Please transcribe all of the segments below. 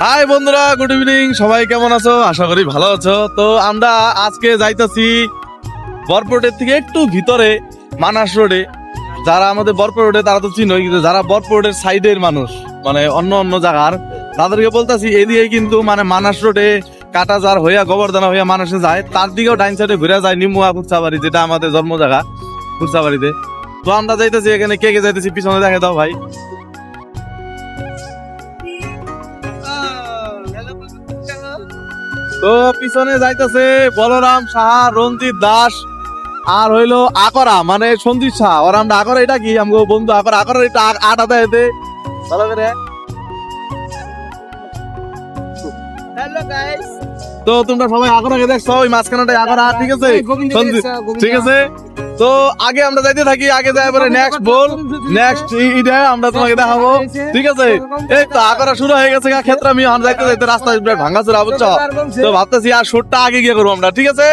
High বন্ধুরা, good evening. সবাই কেমন আছো? আশা করি ভালো আছো। তো আমরা আজকে যাইতাছি বরপোর্টের থেকে একটু ভিতরে মানাস রোডে। যারা আমাদের বরপোর রোডে তারা তো চিনোই, কিন্তু যারা বরপোর রোডের সাইডের মানুষ মানে অন্য অন্য জায়গার, তাদেরকে বলতাছি এদিকে কিন্তু মানে মানাস রোডে কাটাজার হইয়া গোবর্ধনা হইয়া মানুষে যায়, তার দিকেও ডাইন সাইডে ঘুরে যায় নিমুয়া ফুরসাবাড়ি, যেটা আমাদের জন্ম জায়গা ফুরসাবাড়িতে। তো আমরা যাইতেছি, এখানে কে কে যাইতেছি পিছনে দেখে দাও ভাই। তো পিছনে যাইতেছে বলরাম সাহা, রঞ্জিত দাস, আর হইলো আকরা মানে সঞ্জিত শাহ। আর আমরা আকরা, এটা কি আমগো বন্ধু আকরা, আকরা এটা আটা দেয় ভালো করে। হ্যালো গাইস, তো তোমরা সবাই আকরাকে দেখছো, ওই মাঝখানটাই আকরা, ঠিক আছে সঞ্জিত, ঠিক আছে। তো আগে আমরা যাইতে থাকি, আগে যাই পরে নেক্সট বল নেক্সট ইডে আমরা তোমাকে দেখাবো, ঠিক আছে। এই তো আকরা শুরু হয়ে গেছে ক্ষেত্রে, আমি যাইতে যাইতে রাস্তা ভাঙা চোরা বুঝছো। তো ভাবতেছি আর শুটটা আগে গিয়ে করবো আমরা, ঠিক আছে।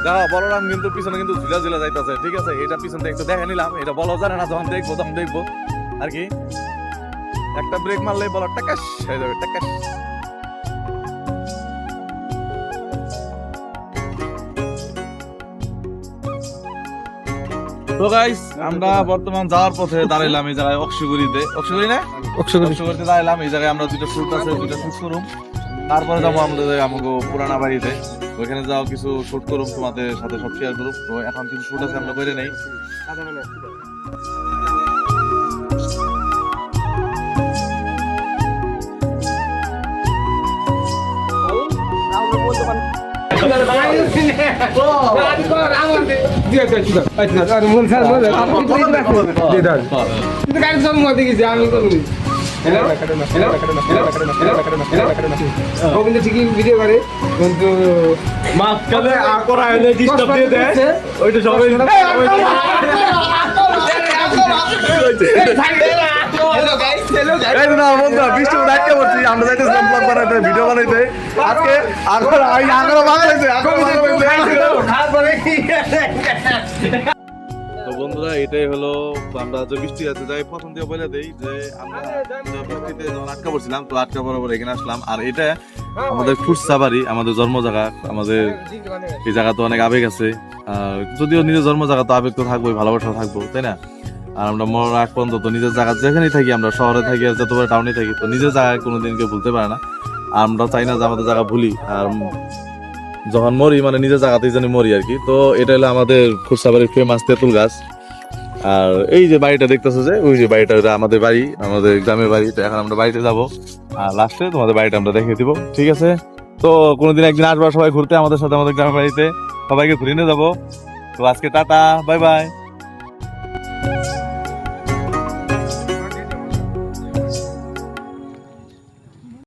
দেখো বলরাম কিন্তু পিছনে কিন্তু ঝুলা ঝুলা যাইতেছে, ঠিক আছে। এটা পিছন থেকে একটু দেখে নিলাম, এটা বলা জানে না, যখন দেখবো তখন দেখবো আর কি। একটা ব্রেক মারলেই বলার টাকাশ হয়ে যাবে, টাকাশ। তো গাইস, আমরা বর্তমান যাওয়ার পথে দাঁড়াইলাম এই জায়গায় অক্ষগুড়িতে, অক্ষগুড়ি না অক্ষগুড়িতে দাঁড়াইলাম। এই জায়গায় আমরা দুটো শুট আছে, দুটো শুট করুম, তারপরে যাবো আমাদের আমাকে পুরানা বাড়িতে। ওইখানে যাও কিছু শুট করুম, তোমাদের সাথে সব শেয়ার করুম। তো এখন কিছু শুট আছে, আমরা করে নেই। গোবিন্দ ঠিকই ভিডিও করে কিন্তু মাঝখানে আকরা এনে ডিস্টার্ব দিয়ে দেয়, ওইটা সবাই আমরা যাইতেছিলাম ব্লগ বানাইতে, ভিডিও বানাইতে। আজকে আকরা বানাইছে। তো বন্ধুরা, এটাই হলো, আমরা যে বৃষ্টি আছে যাই প্রথম দিয়ে বলে দেই যে আমরা বৃষ্টিতে যখন আটকা পড়ছিলাম, তো আটকা বরাবর এখানে আসলাম। আর এটা আমাদের ফুরসাবাড়ি, আমাদের জন্ম জায়গা। আমাদের এই জায়গা তো অনেক আবেগ আছে, আর যদিও নিজের জন্ম জায়গা তো আবেগ তো থাকবোই, ভালোবাসা থাকবো, তাই না। আর আমরা মরার আগ পর্যন্ত তো নিজের জায়গা যেখানেই থাকি, আমরা শহরে থাকি আর যত বড় টাউনে থাকি, তো নিজের জায়গায় কোনোদিন কেউ ভুলতে পারে না। আর আমরা চাই না যে আমাদের জায়গা ভুলি, আর যখন মরি মানে নিজের জায়গাতেই জানি মরি আর কি। তো এটা হলো আমাদের ফুরসাবাড়ির ফেমাস তেঁতুল গাছ। আর এই যে বাড়িটা দেখতেছো, যে ওই যে বাড়িটা, ওটা আমাদের বাড়ি, আমাদের গ্রামের বাড়ি। তো এখন আমরা বাড়িতে যাবো, আর লাস্টে তোমাদের বাড়িটা আমরা দেখিয়ে দিব, ঠিক আছে। তো কোনোদিন একদিন আসবা সবাই ঘুরতে আমাদের সাথে, আমাদের গ্রামের বাড়িতে সবাইকে ঘুরিয়ে নিয়ে যাবো। তো আজকে টাটা, বাই বাই।